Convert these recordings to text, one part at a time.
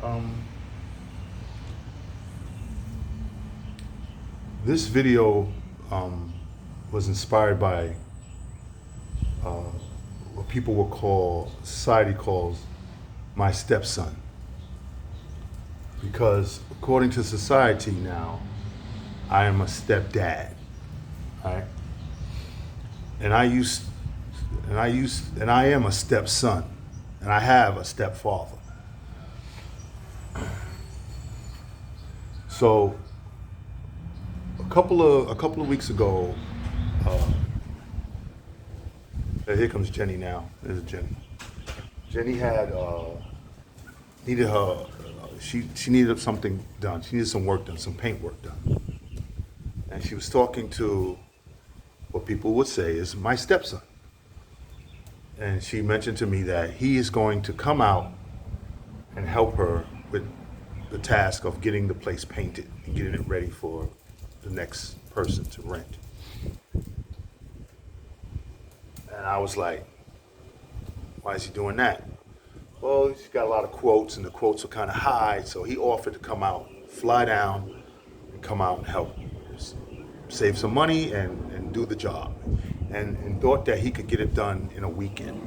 Um, this video was inspired by what people will call, society calls, my stepson. Because according to society now, I am a stepdad, right? And I am a stepson, and I have a stepfather. So a couple of weeks ago, here comes Jenny now. There's Jenny. Jenny had needed her. She needed something done. She needed some work done, some paint work done, and she was talking to what people would say is my stepson. And she mentioned to me that he is going to come out and help her with the task of getting the place painted and getting it ready for the next person to rent. And I was like, why is he doing that? Well, he's got a lot of quotes, and the quotes are kind of high, so he offered to come out, fly down, and come out and help save some money and do the job. And thought that he could get it done in a weekend.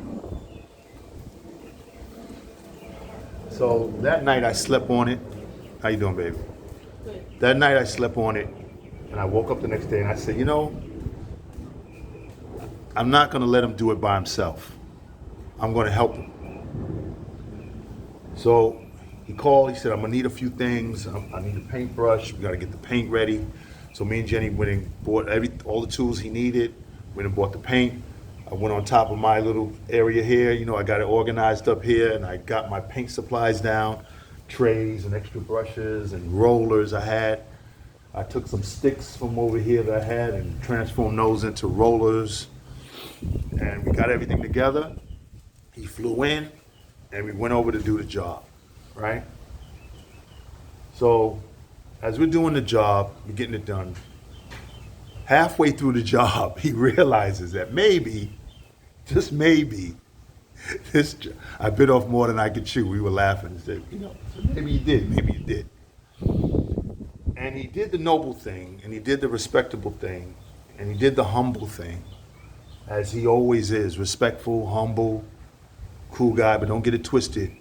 So that night I slept on it. How you doing, baby? Good. That night I slept on it, and I woke up the next day and I said, I'm not gonna let him do it by himself. I'm gonna help him. So he called, he said, I'm gonna need a few things. I need a paintbrush, we gotta get the paint ready. So me and Jenny went and bought all the tools he needed, went and bought the paint. I went on top of my little area here, I got it organized up here, and I got my paint supplies down, trays and extra brushes and rollers I had. I took some sticks from over here that I had and transformed those into rollers. And we got everything together. He flew in, and we went over to do the job, right? So as we're doing the job, we're getting it done. Halfway through the job, he realizes that maybe, just maybe, I bit off more than I could chew. We were laughing and said, maybe you did. And he did the noble thing, and he did the respectable thing, and he did the humble thing, as he always is, respectful, humble, cool guy, but don't get it twisted.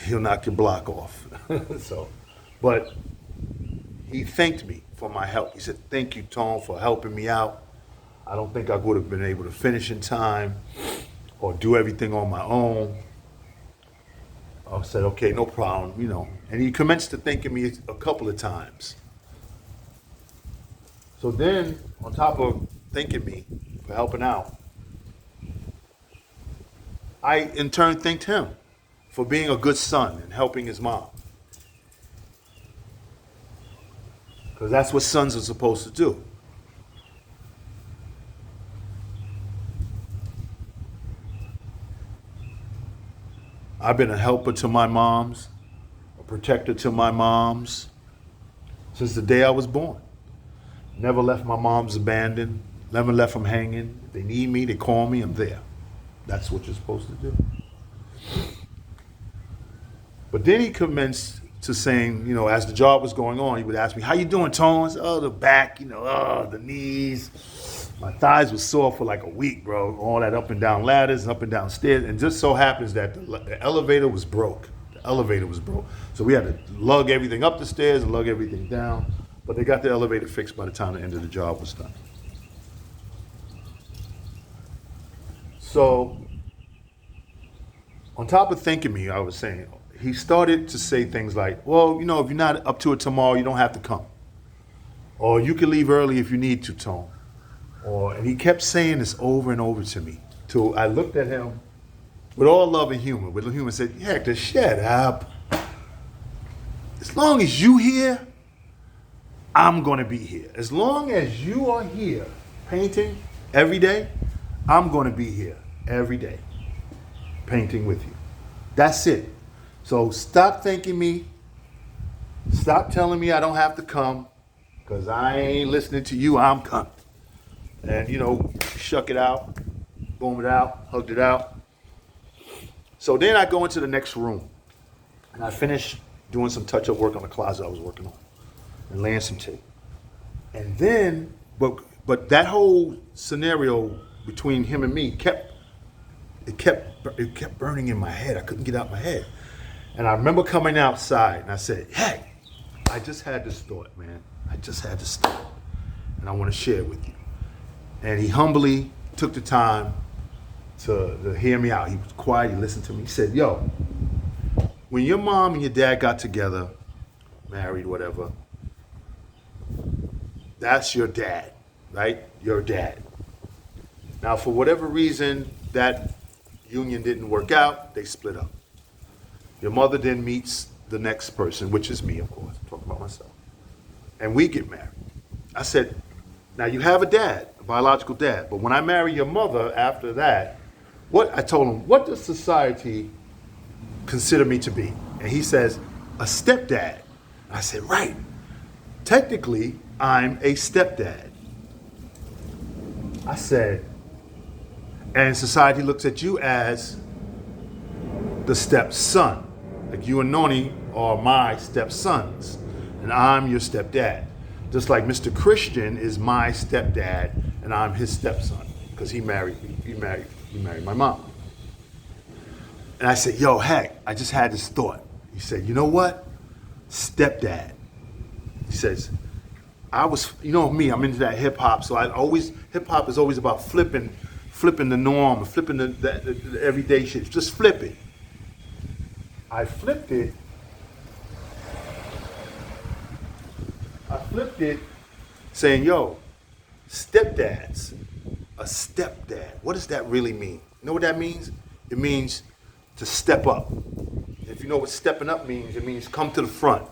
He'll knock your block off. But he thanked me for my help. He said, thank you, Tone, for helping me out. I don't think I would have been able to finish in time or do everything on my own. I said, okay, no problem, And he commenced to thanking me a couple of times. So then, on top of thanking me for helping out, I in turn thanked him for being a good son and helping his mom. Because that's what sons are supposed to do. I've been a helper to my moms, a protector to my moms, since the day I was born. Never left my moms abandoned, never left them hanging. If they need me, they call me, I'm there. That's what you're supposed to do. But then he commenced to saying, as the job was going on, he would ask me, how you doing, Tone? I said, the back, the knees. My thighs were sore for like a week, bro. All that up and down ladders, up and down stairs. And just so happens that the elevator was broke. So we had to lug everything up the stairs and lug everything down. But they got the elevator fixed by the time the end of the job was done. So on top of thanking me, I was saying, he started to say things like, well, if you're not up to it tomorrow, you don't have to come. Or you can leave early if you need to, Tone. And he kept saying this over and over to me. Till I looked at him with all love and humor. With humor and said, Hector, shut up. As long as you here, I'm going to be here. As long as you are here painting every day, I'm going to be here every day painting with you. That's it. So stop thanking me. Stop telling me I don't have to come, because I ain't listening to you. I'm coming. And, shuck it out, boom it out, hugged it out. So then I go into the next room. And I finished doing some touch-up work on the closet I was working on and laying some tape. And then, but that whole scenario between him and me kept burning in my head. I couldn't get out my head. And I remember coming outside and I said, hey, I just had this thought, man. I just had this thought. And I want to share it with you. And he humbly took the time to hear me out. He was quiet, he listened to me. He said, yo, when your mom and your dad got together, married, whatever, that's your dad, right? Your dad. Now, for whatever reason, that union didn't work out, they split up. Your mother then meets the next person, which is me, of course. I'm talking about myself. And we get married. I said, now you have a dad, a biological dad, but when I marry your mother after that, I told him, what does society consider me to be? And he says, a stepdad. I said, right. Technically, I'm a stepdad. I said, and society looks at you as the stepson. Like you and Noni are my stepsons, and I'm your stepdad. Just like Mr. Christian is my stepdad, and I'm his stepson, because he married my mom. And I said, yo, heck, I just had this thought. He said, you know what? Stepdad. He says, you know me, I'm into that hip hop, so hip hop is always about flipping the norm, flipping the everyday shit. Just flip it. I flipped it saying, yo, stepdads, a stepdad. What does that really mean? You know what that means? It means to step up. If you know what stepping up means, it means come to the front,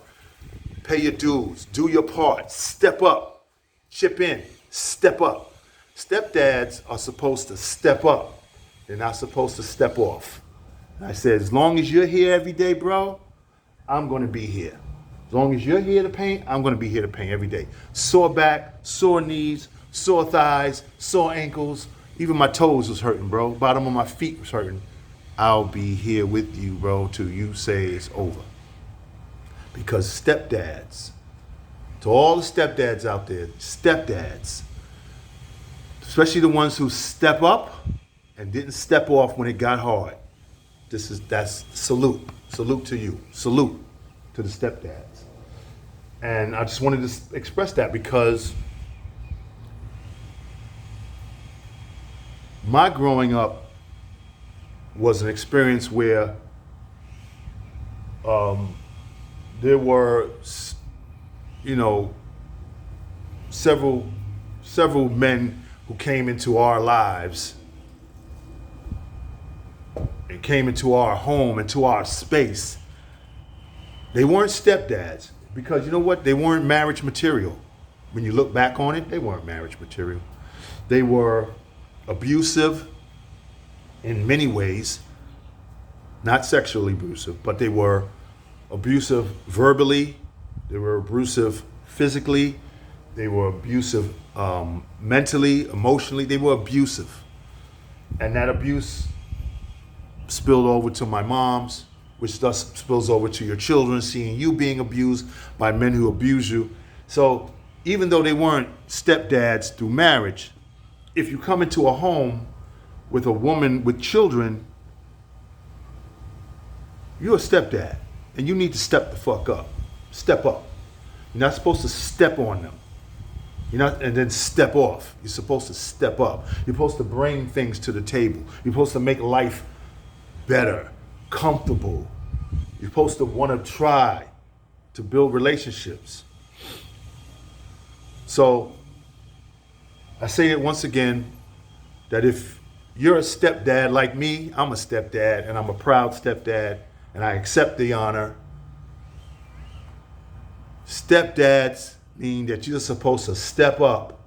pay your dues, do your part, step up, chip in, step up. Stepdads are supposed to step up. They're not supposed to step off. And I said, as long as you're here every day, bro, I'm going to be here. As long as you're here to paint, I'm going to be here to paint every day. Sore back, sore knees, sore thighs, sore ankles. Even my toes was hurting, bro. Bottom of my feet was hurting. I'll be here with you, bro, till you say it's over. Because stepdads, to all the stepdads out there, stepdads, especially the ones who step up and didn't step off when it got hard. That's salute to you, salute to the stepdads. And I just wanted to express that because my growing up was an experience where there were, several men who came into our lives and came into our home, into our space. They weren't stepdads because you know what? They weren't marriage material. When you look back on it, they weren't marriage material. They were abusive in many ways, not sexually abusive, but they were abusive verbally, they were abusive physically, they were abusive mentally, emotionally, they were abusive. And that abuse spilled over to my mom's, which thus spills over to your children, seeing you being abused by men who abuse you. So even though they weren't stepdads through marriage, if you come into a home with a woman with children, you're a stepdad, and you need to step the fuck up. Step up. You're not supposed to step on them. And then step off. You're supposed to step up. You're supposed to bring things to the table. You're supposed to make life better, comfortable. You're supposed to want to try to build relationships. So I say it once again, that if you're a stepdad like me, I'm a stepdad, and I'm a proud stepdad, and I accept the honor. Stepdads mean that you're supposed to step up,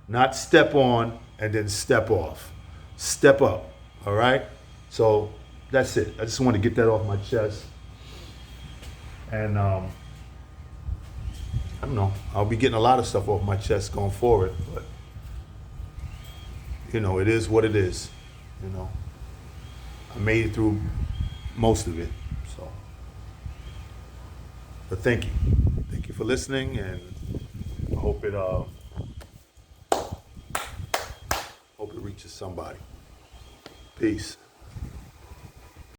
not step on and then step off. Step up, all right? So that's it. I just want to get that off my chest. And I don't know, I'll be getting a lot of stuff off my chest going forward, but it is what it is. I made it through most of it. So But thank you. Thank you for listening, and I hope it reaches somebody. Peace.